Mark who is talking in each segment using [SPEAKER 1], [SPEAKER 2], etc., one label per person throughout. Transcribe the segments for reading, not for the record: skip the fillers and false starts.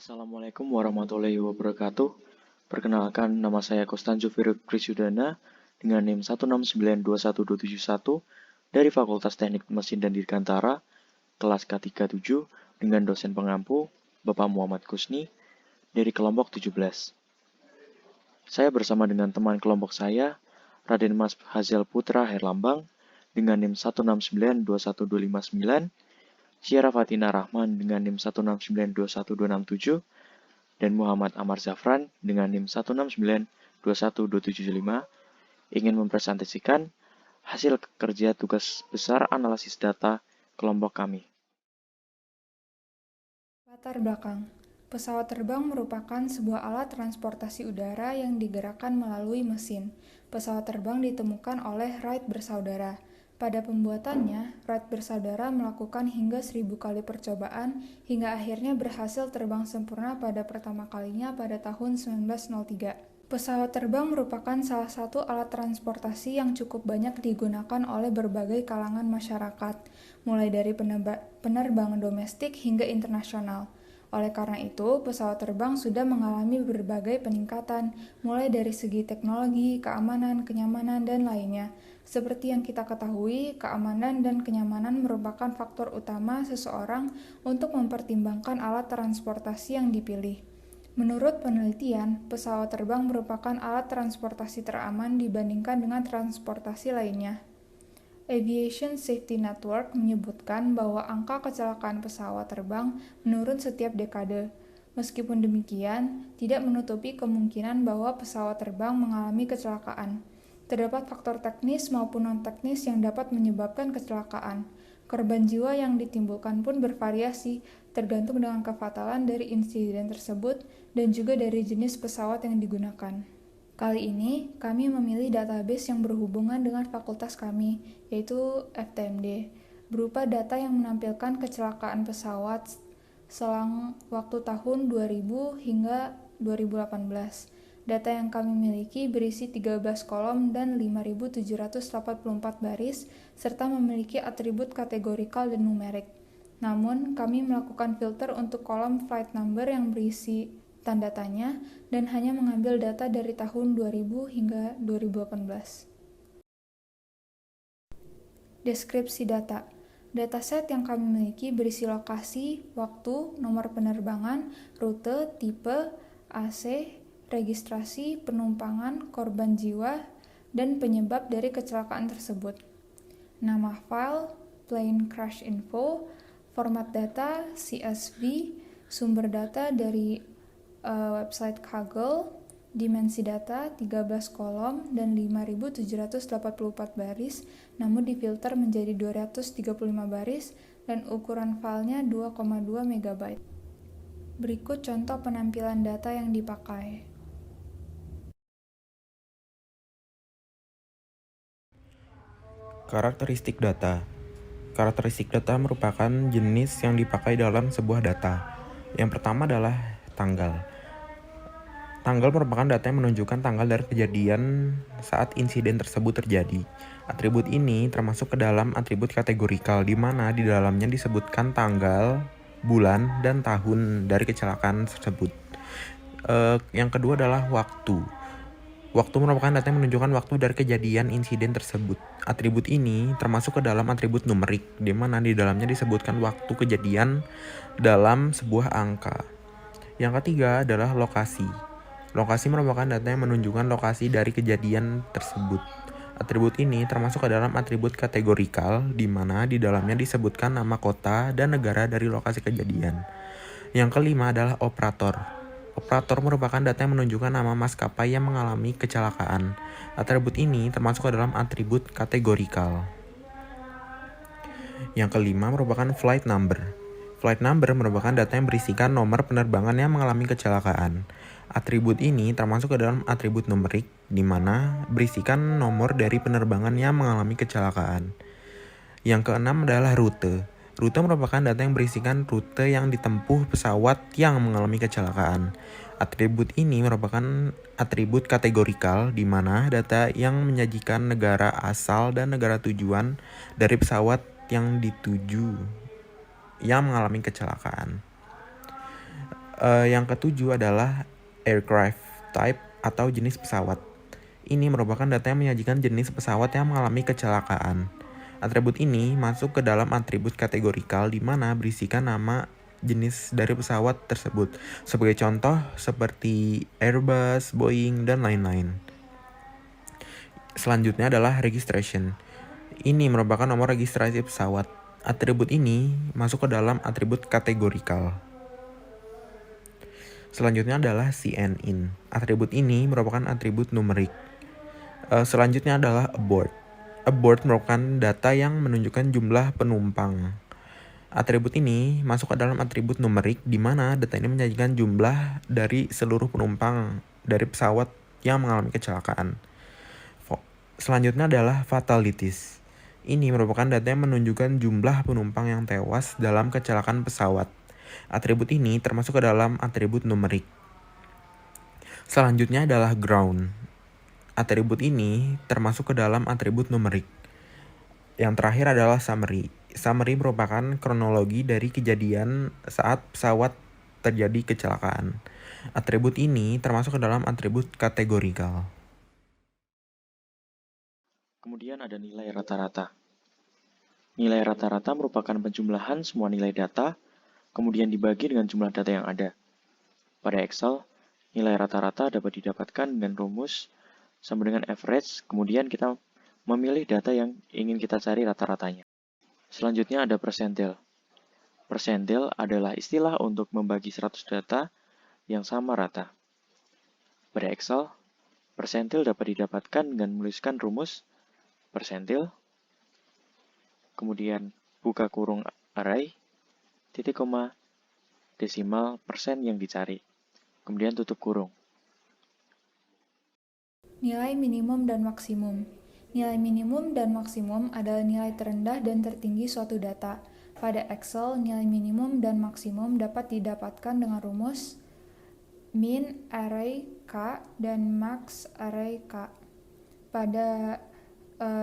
[SPEAKER 1] Assalamualaikum warahmatullahi wabarakatuh. Perkenalkan, nama saya Kostanjo Vero Krisudana dengan NIM 1692171 dari Fakultas Teknik Mesin dan Dirgantara, kelas K37 dengan dosen pengampu Bapak Muhammad Kusni dari kelompok 17. Saya bersama dengan teman kelompok saya, Raden Mas Hazel Putra Herlambang dengan NIM 1692159, Syara Fatina Rahman dengan NIM 1692127, dan Muhammad Amar Zafran dengan NIM 169212775 ingin mempresentasikan hasil kerja tugas besar analisis data kelompok kami.
[SPEAKER 2] Latar belakang. Pesawat terbang merupakan sebuah alat transportasi udara yang digerakkan melalui mesin. Pesawat terbang ditemukan oleh Wright bersaudara. Pada pembuatannya, Wright bersaudara melakukan hingga 1000 kali percobaan hingga akhirnya berhasil terbang sempurna pada pertama kalinya pada tahun 1903. Pesawat terbang merupakan salah satu alat transportasi yang cukup banyak digunakan oleh berbagai kalangan masyarakat, mulai dari penerbangan domestik hingga internasional. Oleh karena itu, pesawat terbang sudah mengalami berbagai peningkatan, mulai dari segi teknologi, keamanan, kenyamanan, dan lainnya. Seperti yang kita ketahui, keamanan dan kenyamanan merupakan faktor utama seseorang untuk mempertimbangkan alat transportasi yang dipilih. Menurut penelitian, pesawat terbang merupakan alat transportasi teraman dibandingkan dengan transportasi lainnya. Aviation Safety Network menyebutkan bahwa angka kecelakaan pesawat terbang menurun setiap dekade. Meskipun demikian, tidak menutupi kemungkinan bahwa pesawat terbang mengalami kecelakaan. Terdapat faktor teknis maupun non-teknis yang dapat menyebabkan kecelakaan. Korban jiwa yang ditimbulkan pun bervariasi, tergantung dengan kefatalan dari insiden tersebut dan juga dari jenis pesawat yang digunakan. Kali ini, kami memilih database yang berhubungan dengan fakultas kami, yaitu FTMD, berupa data yang menampilkan kecelakaan pesawat selang waktu tahun 2000 hingga 2018. Data yang kami miliki berisi 13 kolom dan 5.784 baris, serta memiliki atribut kategorikal dan numerik. Namun, kami melakukan filter untuk kolom flight number yang berisi tanda tanya dan hanya mengambil data dari tahun 2000 hingga 2018. Deskripsi data. Dataset yang kami miliki berisi lokasi, waktu, nomor penerbangan, rute, tipe, AC, registrasi, penumpangan, korban jiwa, dan penyebab dari kecelakaan tersebut. Nama file, plane crash info, format data, CSV, sumber data dari website Kaggle, dimensi data 13 kolom dan 5.784 baris, namun difilter menjadi 235 baris dan ukuran filenya 2,2 MB. Berikut contoh penampilan data yang dipakai.
[SPEAKER 3] Karakteristik data. Karakteristik data merupakan jenis yang dipakai dalam sebuah data. Yang pertama adalah tanggal. Tanggal merupakan data yang menunjukkan tanggal dari kejadian saat insiden tersebut terjadi. Atribut ini termasuk ke dalam atribut kategorikal, di mana di dalamnya disebutkan tanggal, bulan, dan tahun dari kecelakaan tersebut. Yang kedua adalah waktu. Waktu merupakan data yang menunjukkan waktu dari kejadian insiden tersebut. Atribut ini termasuk ke dalam atribut numerik, di mana di dalamnya disebutkan waktu kejadian dalam sebuah angka. Yang ketiga adalah lokasi. Lokasi merupakan data yang menunjukkan lokasi dari kejadian tersebut. Atribut ini termasuk ke dalam atribut kategorikal, di mana di dalamnya disebutkan nama kota dan negara dari lokasi kejadian. Yang kelima adalah operator. Operator merupakan data yang menunjukkan nama maskapai yang mengalami kecelakaan. Atribut ini termasuk ke dalam atribut kategorikal. Yang kelima merupakan flight number. Flight number merupakan data yang berisikan nomor penerbangan yang mengalami kecelakaan. Atribut ini termasuk ke dalam atribut numerik, di mana berisikan nomor dari penerbangan yang mengalami kecelakaan. Yang keenam adalah rute. Rute merupakan data yang berisikan rute yang ditempuh pesawat yang mengalami kecelakaan. Atribut ini merupakan atribut kategorikal, di mana data yang menyajikan negara asal dan negara tujuan dari pesawat yang dituju yang mengalami kecelakaan. Yang ketujuh adalah aircraft type atau jenis pesawat. Ini merupakan data yang menyajikan jenis pesawat yang mengalami kecelakaan. Atribut ini masuk ke dalam atribut kategorikal di mana berisikan nama jenis dari pesawat tersebut. Sebagai contoh seperti Airbus, Boeing, dan lain-lain. Selanjutnya adalah registration. Ini merupakan nomor registrasi pesawat. Atribut ini masuk ke dalam atribut kategorikal. Selanjutnya adalah CN-IN. Atribut ini merupakan atribut numerik. Selanjutnya adalah abort. Abort merupakan data yang menunjukkan jumlah penumpang. Atribut ini masuk ke dalam atribut numerik di mana data ini menyajikan jumlah dari seluruh penumpang dari pesawat yang mengalami kecelakaan. Selanjutnya adalah fatalities. Ini merupakan data yang menunjukkan jumlah penumpang yang tewas dalam kecelakaan pesawat. Atribut ini termasuk ke dalam atribut numerik. Selanjutnya adalah ground. Atribut ini termasuk ke dalam atribut numerik. Yang terakhir adalah summary. Summary merupakan kronologi dari kejadian saat pesawat terjadi kecelakaan. Atribut ini termasuk ke dalam atribut kategorikal.
[SPEAKER 1] Kemudian ada nilai rata-rata. Nilai rata-rata merupakan penjumlahan semua nilai data, kemudian dibagi dengan jumlah data yang ada. Pada Excel, nilai rata-rata dapat didapatkan dengan rumus sama dengan average, kemudian kita memilih data yang ingin kita cari rata-ratanya. Selanjutnya ada persentil. Persentil adalah istilah untuk membagi 100 data yang sama rata. Pada Excel, persentil dapat didapatkan dengan menuliskan rumus persentil, kemudian buka kurung array, titik koma, desimal persen yang dicari, kemudian tutup kurung.
[SPEAKER 2] Nilai minimum dan maksimum. Nilai minimum dan maksimum adalah nilai terendah dan tertinggi suatu data. Pada Excel, nilai minimum dan maksimum dapat didapatkan dengan rumus min array K dan max array K. Pada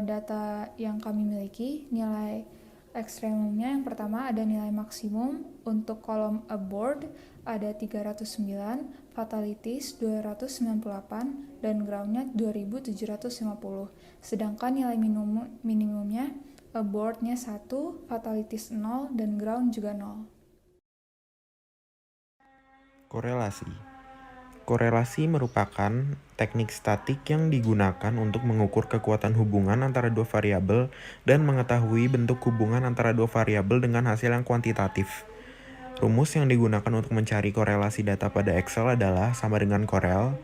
[SPEAKER 2] data yang kami miliki, nilai ekstremumnya yang pertama ada nilai maksimum untuk kolom abort ada 309, fatalities 298, dan groundnya 2750. Sedangkan nilai minimumnya abortnya 1, fatalities 0, dan ground juga 0.
[SPEAKER 3] Korelasi. Korelasi merupakan teknik statik yang digunakan untuk mengukur kekuatan hubungan antara dua variabel dan mengetahui bentuk hubungan antara dua variabel dengan hasil yang kuantitatif. Rumus yang digunakan untuk mencari korelasi data pada Excel adalah sama dengan korel,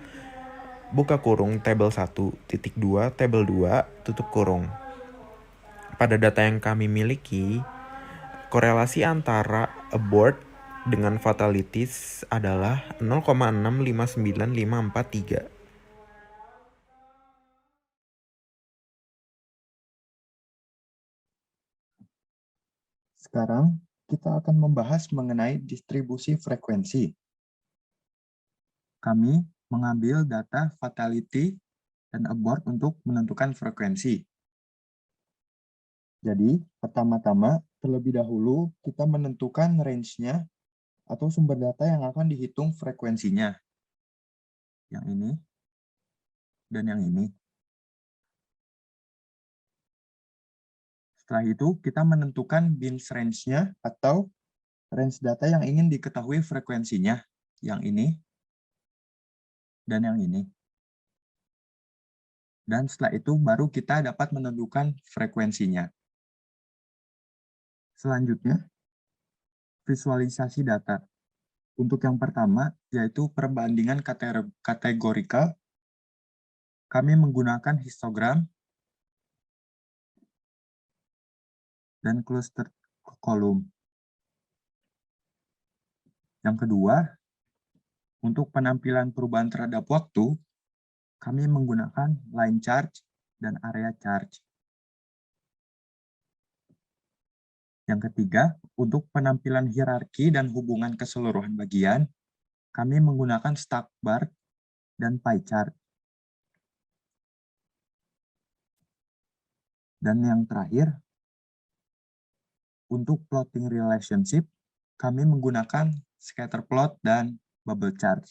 [SPEAKER 3] buka kurung tabel 1, titik 2, tabel 2, tutup kurung. Pada data yang kami miliki, korelasi antara abort dengan fatalities adalah 0,659543.
[SPEAKER 4] Sekarang kita akan membahas mengenai distribusi frekuensi. Kami mengambil data fatality dan abort untuk menentukan frekuensi. Jadi, pertama-tama, terlebih dahulu kita menentukan range-nya atau sumber data yang akan dihitung frekuensinya. Yang ini dan yang ini. Setelah itu, kita menentukan bins range-nya atau range data yang ingin diketahui frekuensinya. Yang ini dan yang ini. Dan setelah itu baru kita dapat menentukan frekuensinya. Selanjutnya, visualisasi data. Untuk yang pertama, yaitu perbandingan kategorikal, kami menggunakan histogram dan cluster kolom. Yang kedua, untuk penampilan perubahan terhadap waktu, kami menggunakan line charge dan area charge. Yang ketiga, untuk penampilan hierarki dan hubungan keseluruhan bagian, kami menggunakan stack bar dan pie chart. Dan yang terakhir, untuk plotting relationship, kami menggunakan scatter plot, dan bubble chart.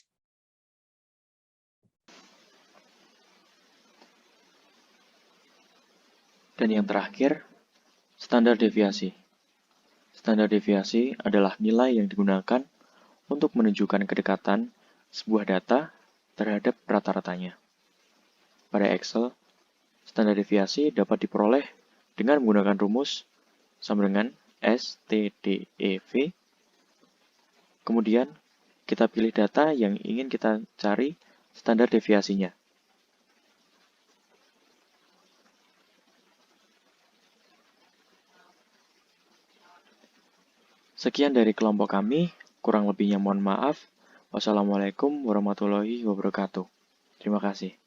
[SPEAKER 1] Dan yang terakhir, standar deviasi. Standar deviasi adalah nilai yang digunakan untuk menunjukkan kedekatan sebuah data terhadap rata-ratanya. Pada Excel, standar deviasi dapat diperoleh dengan menggunakan rumus sama dengan STDEV. Kemudian, kita pilih data yang ingin kita cari standar deviasinya. Sekian dari kelompok kami, kurang lebihnya mohon maaf. Wassalamualaikum warahmatullahi wabarakatuh. Terima kasih.